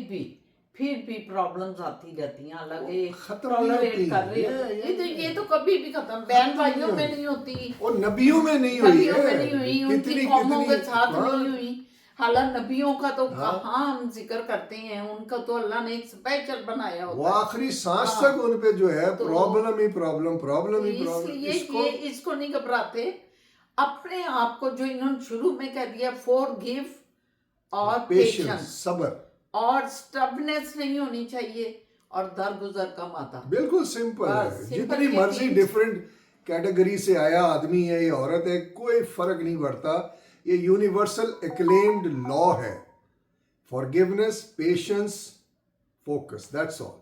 भी प्रॉब्लम्स आती रहती हैं, हालांकि टॉलरेट कर रहे हैं, ये तो कभी भी खत्म, बहन भाइयों में नहीं होती, और नबियों में नहीं हुई, नबियों में नहीं हुई, उनकी कौमों के साथ नहीं हुई। हालांकि नबियों का तो कहाँ हम जिक्र करते हैं, उनका तो अल्लाह ने एक स्पेशल बनाया होता है, वो आखिरी सांस तक उन पे जो है प्रॉब्लम ही प्रॉब्लम। इसलिए इसको नहीं घबराते, अपने आप को जो इन्होंने शुरू में कह दिया, फॉरगिव और पेशेंस, सब्र और स्टबनेस नहीं होनी चाहिए, और दरगुजर का माता। बिल्कुल सिंपल है। जितनी मर्जी डिफरेंट कैटेगरी से आया आदमी है या औरत है, कोई फर्क नहीं पड़ता, ये यूनिवर्सल एक्लेम्ड लॉ है। Forgiveness, patience, focus, that's all.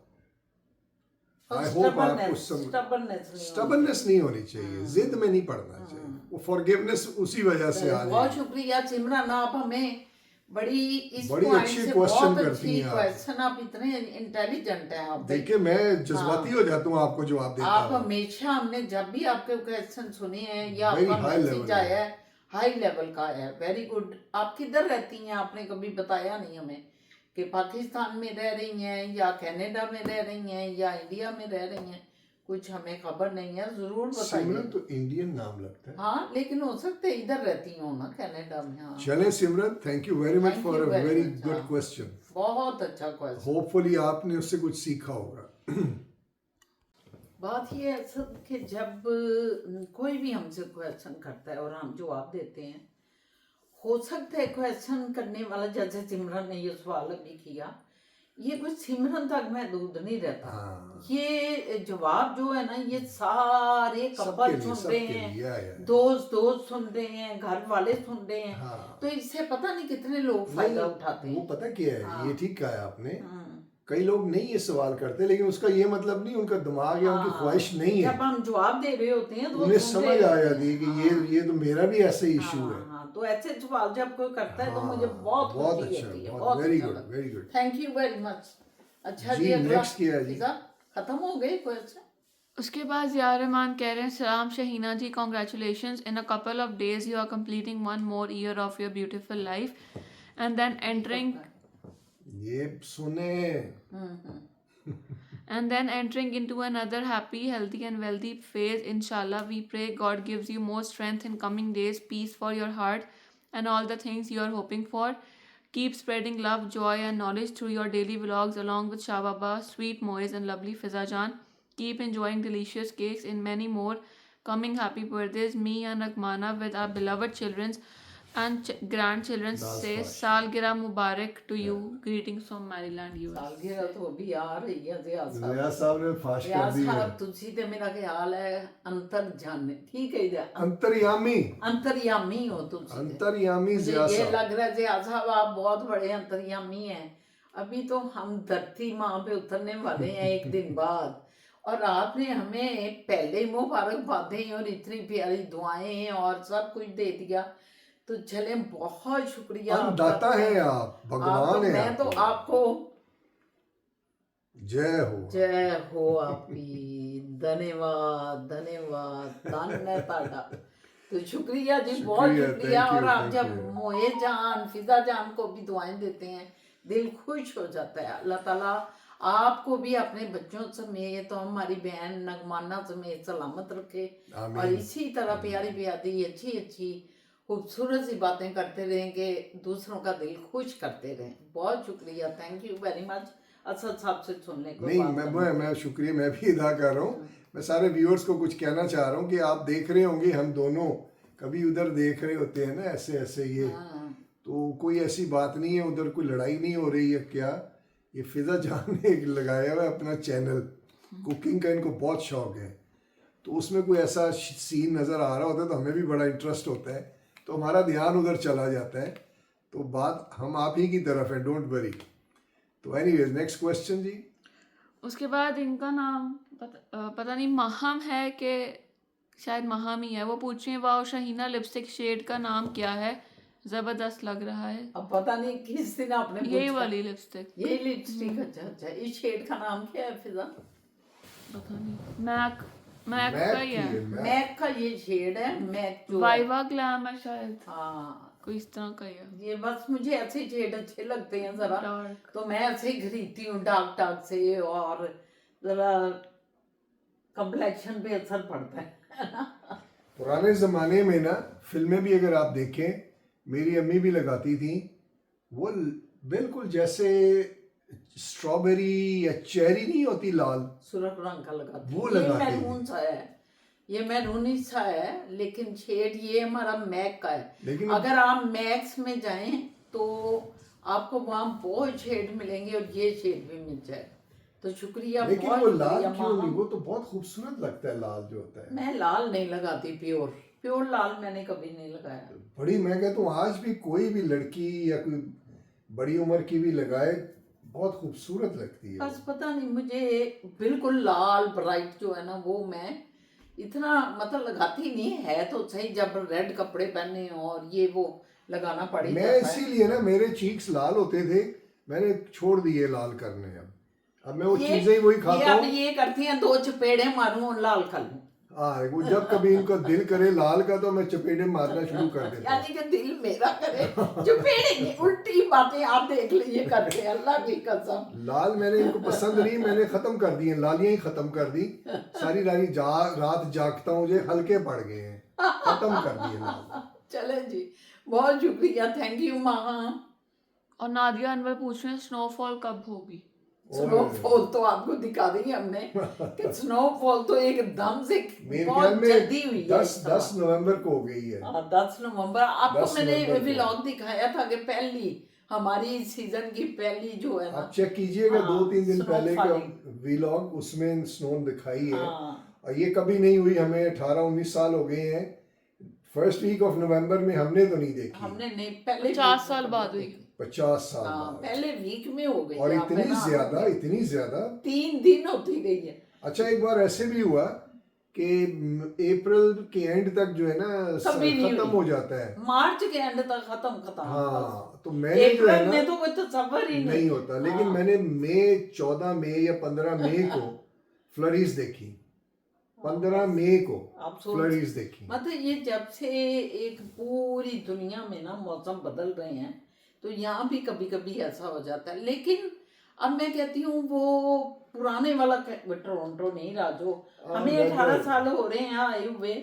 I hope आपको स्टबननेस नहीं होनी चाहिए, जिद में नहीं पड़ना चाहिए, वो फॉरगिवनेस उसी वजह से आ बहुत जाए। शुक्रिया सिमरन, आप हमें बड़ी अच्छी क्वेश्चन करती हैं क्वेश्चन, आप इतने इंटेलिजेंट हैं। आप देखिए मैं जज्बाती हो जाता हूँ आपको जवाब देता आप हूँ। हमेशा, हमने जब भी आपके क्वेश्चन सुने हैं या Very आपका high मैसेज level आया है, हाई लेवल का है, वेरी गुड। आप किधर रहती हैं, आपने कभी बताया नहीं हमें कि पाकिस्तान में रह रही हैं या कनाडा में रह रही हैं या इंडिया में रह रही हैं, कुछ हमें खबर नहीं है, जरूर बताइए। सिमरन तो इंडियन नाम लगता है। हाँ, लेकिन हो सकते है इधर रहती हो ना, कनाडा में। हाँ, चलें Simran, thank you very much Thank for you a very very much, good हाँ। क्वेश्चन। बहुत अच्छा क्वेश्चन। होपफुली आपने उससे कुछ सीखा होगा। बात ये है सब कि जब कोई भी हमसे क्वेश्चन करता है और हम जवाब देते हैं, हो सकता है क्वेश्चन करने वाला, जैसे सिमरन ने ये सवाल अभी किया, ये कोई सिमरन तक महदूद नहीं रहता। ये जवाब जो है ना, ये सारे कपल सुन रहे हैं, दोस्त सुन रहे हैं, घर वाले सुन रहे हैं, तो इससे पता नहीं कितने लोग फायदा उठाते हैं। वो पता क्या है, ये ठीक कहा आपने, कई लोग नहीं ये सवाल करते, लेकिन उसका ये मतलब नहीं उनका दिमाग या उनकी ख्वाहिश नहीं है। जब हम जवाब दे रहे होते हैं तो उन्हें समझ आ जाती है कि ये तो मेरा भी ऐसे इशू है। तो ऐसे सवाल जब कोई करता है तो मुझे बहुत खुशी होती है। बहुत very good, very good, thank you very much. अच्छा जी, नेक्स्ट किया है जी, खत्म हो गए क्वेश्चन। उसके बाद ज़िया रहमान कह रहे हैं, सलाम Shahina ji, congratulations, in a couple of days you are completing 1 more year of your beautiful life and then entering. ये सुने And then entering into another happy, healthy, and wealthy phase, inshallah. We pray God gives you more strength in coming days, peace for your heart, and all the things you are hoping for. Keep spreading love, joy, and knowledge through your daily vlogs along with Shah Baba, sweet Moiz, and lovely Fiza Jan. Keep enjoying delicious cakes and many more coming happy birthdays. Me and Akmana with our beloved children's and grandchildren That's say fine. Salgira Mubarak to you. Greetings from Maryland, US. ਸਾਲਗਿਰਾ ਤੋਂ ਵੀ ਆ ਰਹੀ ਹੈ ਜ਼ਿਆ ਸਾਹਿਬ रियाज साहब ने फाश ਜ਼ਿਆ कर दी है ਸਾਹਿਬ ਤੁਸੀਂ ਤੇ ਮੇਰਾ ਖਿਆਲ ਹੈ ਅੰਤਰ ਜਾਣੇ ठीक है इधर अंतर्यामी अंतर्यामी हो तुम अंतर्यामी मुझे जिया ये साहब लग रहा है जिया साहब आप बहुत बड़े अंतर्यामी हैं अभी तो हम धरती माँ पे उतरने वाले हैं एक दिन बाद और आपने हमें पहले ही मुबारकबादें और इतनी प्यारी दुआएं और सब कुछ दे दिया तो चले बहुत शुक्रिया आपका। दाता है आप भगवान है मैं तो आपको जय हो आपकी धन्यवाद धन्यवाद धन है ताड़ा तो शुक्रिया जी बहुत शुक्रिया, शुक्रिया thank you, और आप thank जब you. मोए जान फिजा जान को भी दुआएं देते हैं दिल खुश हो जाता है अल्लाह ताला आपको भी अपने बच्चों समेत और हमारी बहन नगमाना समेत सलामत रखे आमीन। और इसी तरह प्यारी प्यारी अच्छी अच्छी खूबसूरत सी बातें करते रहेंगे दूसरों का दिल खुश करते रहें बहुत शुक्रिया thank you very much Asad साहब से सुनने को नहीं बात करने मैं शुक्रिया मैं भी अदा कर रहा हूँ मैं सारे व्यूअर्स को कुछ कहना चाह रहा हूँ कि आप देख रहे होंगे हम दोनों कभी उधर देख रहे होते हैं ना ऐसे ऐसे ये हाँ। तो कोई ऐसी बात नहीं है उधर कोई लड़ाई नहीं हो रही है क्या ये फिजा जान ने एक लगाया हुआ है अपना चैनल कुकिंग का इनको बहुत शौक है तो उसमें कोई ऐसा सीन नज़र आ रहा होता है तो हमें भी बड़ा इंटरेस्ट होता है तो हमारा ध्यान उधर चला जाता है तो बात हम आप ही की तरफ है डोंट वरी तो एनीवेज नेक्स्ट क्वेश्चन जी उसके बाद इनका नाम पता नहीं माहम है कि शायद माहम ही है वो पूछ रही है वाओ शहीना लिपस्टिक शेड का नाम क्या है ज़बरदस्त लग रहा है अब पता नहीं किस दिन आपने यही पूछा। वाली लिपस्टिक यही लिपस्टिक अच्छा अच्छा इस शेड का नाम क्या है फिजा पता नहीं मैक मैक का ही है मैक का ये शेड है मैक जो है। वाइवा ग्लैम है शायद हाँ कोई इस तरह का ही है ये बस मुझे ऐसे शेड अच्छे लगते हैं जरा Dark. तो मैं ऐसे ही खरीदती हूँ डार्क डार्क से और जरा कम्प्लेक्शन पे असर पड़ता है पुराने ज़माने में ना फिल्में भी अगर आप देखें मेरी अम्मी भी लगाती थी वो बिल्कुल जैसे स्ट्रॉबेरी या चेरी नहीं होती लाल सुरख रंग का लगाती वो ये लगाती है। मैरून सा है ये मैरूनी सा है लेकिन शेड ये हमारा मैक का है लेकिन अगर आप मैक्स में जाएं तो आपको वहाँ बहुत शेड मिलेंगे और ये शेड भी मिल जाए तो शुक्रिया लेकिन बहुत वो लाल शुक्रिया क्यों नहीं मामा। वो तो बहुत खूबसूरत लगता है लाल जो होता है मैं लाल नहीं लगाती प्योर लाल मैंने कभी नहीं लगाया बड़ी मैं कहता हूँ आज भी कोई भी लड़की या कोई बड़ी उम्र की भी लगाए बहुत खूबसूरत लगती है बस पता नहीं मुझे बिल्कुल लाल ब्राइट जो है ना वो मैं इतना मतलब लगाती नहीं है तो सही जब रेड कपड़े पहने और ये वो लगाना पड़ी मैं जाता है। इसीलिए ना मेरे चीक्स लाल होते थे मैंने छोड़ दिए लाल करने अब मैं वो चीजें ही वही ये खाता अब हूँ ये करती हैं 2 चपेड़े मारूं और लाल खा लूं हाँ वो जब कभी इनको दिल करे लाल का तो मैं चपेटे मारना शुरू कर देता हूँ यानी कि दिल मेरा करे चपेड़े की उल्टी बातें आप देख लीजिए करते हैं अल्लाह की कसम लाल मैंने इनको पसंद नहीं मैंने खत्म कर दिए लालियां ही खत्म कर दी सारी रात जागता हूँ मुझे हल्के पड़ गए हैं खत्म कर दिए लाल चले जी बहुत शुक्रिया थैंक यू माँ और नादिया अनवर पूछ रहे हैं स्नोफॉल कब होगी स्नोफॉल तो आपको दिखा दी हमने कि स्नोफॉल तो एकदम से मेरे ख्याल बहुत में जल्दी हुई है 10 नवंबर को हो गई है 10 नवंबर आपको 10 मैंने नवंबर को। व्लॉग दिखाया था कि पहली हमारी सीजन की पहली जो है ना आप चेक कीजिएगा हाँ, 2-3 दिन snow पहले का falling। व्लॉग उसमें स्नो दिखाई है हाँ, और ये कभी नहीं हुई हमें 18-19 साल हो गए हैं फर्स्ट वीक ऑफ नवंबर में हमने तो नहीं देखी हमने नहीं पहले 50 साल बाद हुई 50 साल हाँ, बाद पहले वीक में हो गई और आप है ना, इतनी ज्यादा 3 दिन होती रही है अच्छा एक बार ऐसे भी हुआ कि अप्रैल के एंड तक जो है ना कभी नहीं खत्म हुई। हो जाता है मार्च के एंड तक खत्म हाँ तो मैंने जो है अप्रैल ना में तो कोई तसव्वुर ही नहीं होता लेकिन हाँ। मैंने मई 14 मई या 15 मई को फ्लरीज देखी 15 मई को आप सोच फ्लरीज देखी मतलब ये जब से एक पूरी दुनिया में ना मौसम बदल रहे हैं तो यहाँ भी कभी कभी ऐसा हो जाता है लेकिन अब मैं कहती हूँ वो पुराने वाला टोरंटो नहीं राजो, हाँ, हमें weather। 18 साल हो रहे हैं यहाँ आए हुए,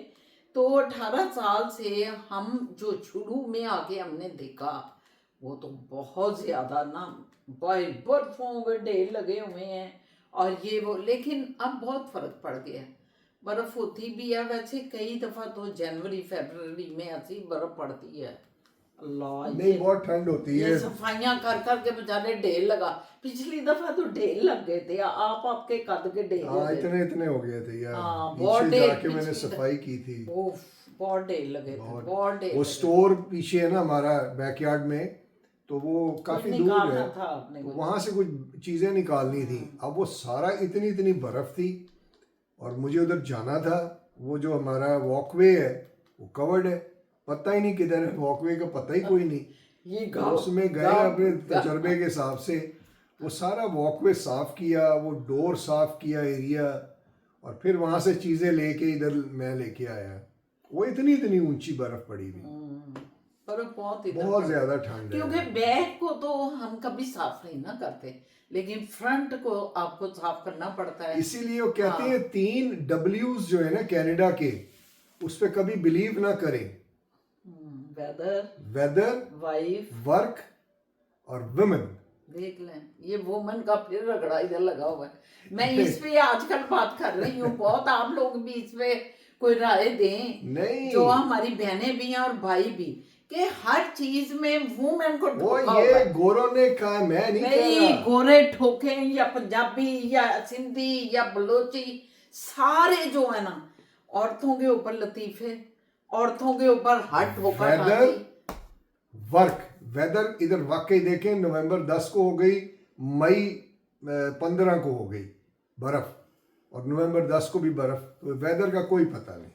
तो 18 साल से हम जो शुरू में आके हमने देखा वो तो बहुत ज्यादा ना, बर्फों के ढेर लगे हुए हैं और ये वो, लेकिन अब बहुत फर्क पड़ गया है। बर्फ होती भी है वैसे, कई दफा तो जनवरी फरवरी में ऐसी बर्फ पड़ती है। अल्लाह, नहीं बहुत ठंड होती ये है। सफाइयां कर कर के बेचारे ढेर लगा, पिछली दफा तो ढेर लग गए थे, आप आपके कद के ढेर हाँ लगे थे। इतने इतने हो गए थे यार। हाँ, बहुत पीछे ढेर, जाके मैंने पिछली सफाई की थी। ओफ, बहुत ढेर लगे थे, बहुत ढेर वो लगे। स्टोर पीछे है ना हमारा बैकयार्ड में, तो वो काफी दूर निकालना है, था आपने कुछ। वहां से कुछ चीजें निकालनी थी। अब वो सारा इतनी इतनी बर्फ थी और मुझे उधर जाना था। वो जो हमारा वॉकवे है वो कवर्ड है, पता ही नहीं किधर है वॉकवे का, पता ही कोई नहीं। ये तो गाँव उसमें गए अपने तजर्बे के हिसाब से, वो सारा वॉकवे साफ किया, वो डोर साफ किया एरिया, और फिर वहां से चीजें लेके इधर मैं लेके आया। वो इतनी इतनी ऊंची बर्फ पड़ी हुई, पर बहुत इधर बहुत पर- ज्यादा ठंड क्योंकि है। बैक को तो हम कभी साफ नहीं ना करते, लेकिन फ्रंट को आपको साफ करना पड़ता है। इसीलिए वो कहते हैं 3 W's जो है ना कनाडा के, उस पे कभी बिलीव ना करें। वेदर, वेदर, वाइफ, वर्क और वुमेन। देख लें, ये वुमन का फिर रगड़ा इधर लगा हुआ है। मैं इस पे आजकल बात कर रही हूँ बहुत, आप लोग भी इस पे कोई राय दें, नहीं जो हमारी बहनें भी हैं और भाई भी, कि हर चीज में वुमेन को वो ठोका हुआ ये है। गोरों ने कहा, मैं नहीं कह नहीं, रहा। गोरे ठोके या पंजाबी या सिंधी या बलोची, सारे जो है ना, औरतों के ऊपर लतीफे, औरतों के ऊपर हर ठोका वेदर, ठाकी। वर्क, वेदर इधर वाकई देखें, नवंबर 10 को हो गई, मई 15 को हो गई बर्फ, और नवंबर 10 को भी बर्फ। तो वेदर का कोई पता नहीं।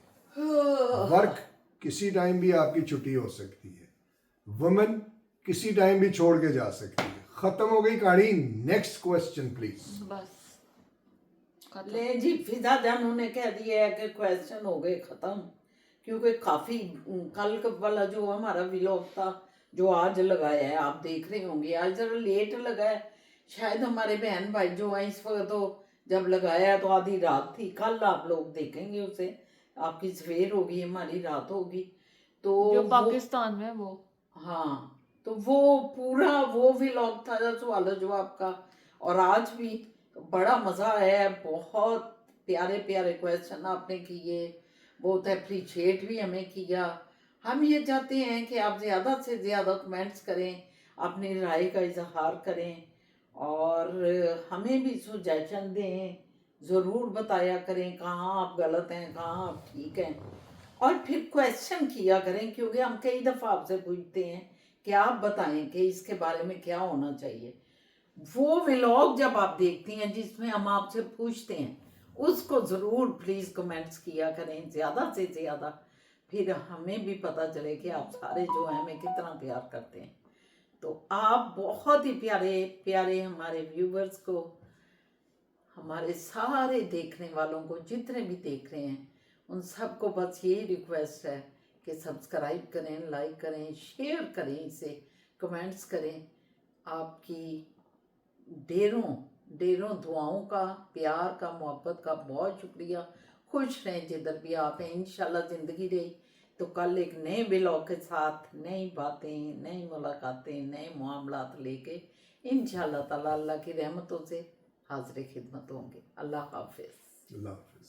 वर्क किसी टाइम भी आपकी छुट्टी हो सकती है, वुमेन किसी टाइम भी छोड़ के जा सकती है। खत्म हो गई कहानी। Next question please. बस खत्म। ले जी, फिजा जानू ने कह दिया है कि क्वेश्चन हो गए खत्म, क्योंकि काफी कल वाला जो हमारा व्लॉग था जो आज लगाया है, आप देख रहे होंगे, आज जरा लेट लगा है, शायद हमारे बहन भाई जो हैं इस वक्त, तो जब लगाया तो आधी रात थी। कल आप लोग देखेंगे उसे, आपकी सवेर होगी, हमारी रात होगी। तो जो वो- पाकिस्तान में है वो। हाँ, तो वो पूरा वो व्लॉग था सवाल जवाब का, और आज भी बड़ा मज़ा आया है। बहुत प्यारे प्यारे क्वेश्चन आपने किए, बहुत अप्रिशिएट भी हमें किया। हम ये चाहते हैं कि आप ज़्यादा से ज़्यादा कमेंट्स करें, अपनी राय का इजहार करें, और हमें भी सुजेशन दें, ज़रूर बताया करें कहाँ आप गलत हैं, कहाँ आप ठीक हैं, और फिर क्वेश्चन किया करें, क्योंकि हम कई दफ़ा आपसे पूछते हैं कि आप बताएं कि इसके बारे में क्या होना चाहिए। वो व्लॉग जब आप देखते हैं जिसमें हम आपसे पूछते हैं, उसको ज़रूर प्लीज़ कमेंट्स किया करें ज़्यादा से ज़्यादा, फिर हमें भी पता चले कि आप सारे जो हैं हमें कितना प्यार करते हैं। तो आप बहुत ही प्यारे प्यारे हमारे व्यूवर्स को, हमारे सारे देखने वालों को, जितने भी देख रहे हैं, उन सबको बस यही रिक्वेस्ट है कि सब्सक्राइब करें, लाइक करें, शेयर करें, इसे कमेंट्स करें। आपकी ढेरों ढेरों दुआओं का, प्यार का, मोहब्बत का बहुत शुक्रिया। खुश रहें जिधर भी आप हैं। इंशाल्लाह ज़िंदगी रही तो कल एक नए व्लॉग के साथ, नई बातें, नई मुलाकातें, नए मामलात लेके इंशाल्लाह ताला अल्लाह की रहमतों से हाजिर खिदमत होंगे। अल्लाह हाफिज़। अल्लाह हाफिज।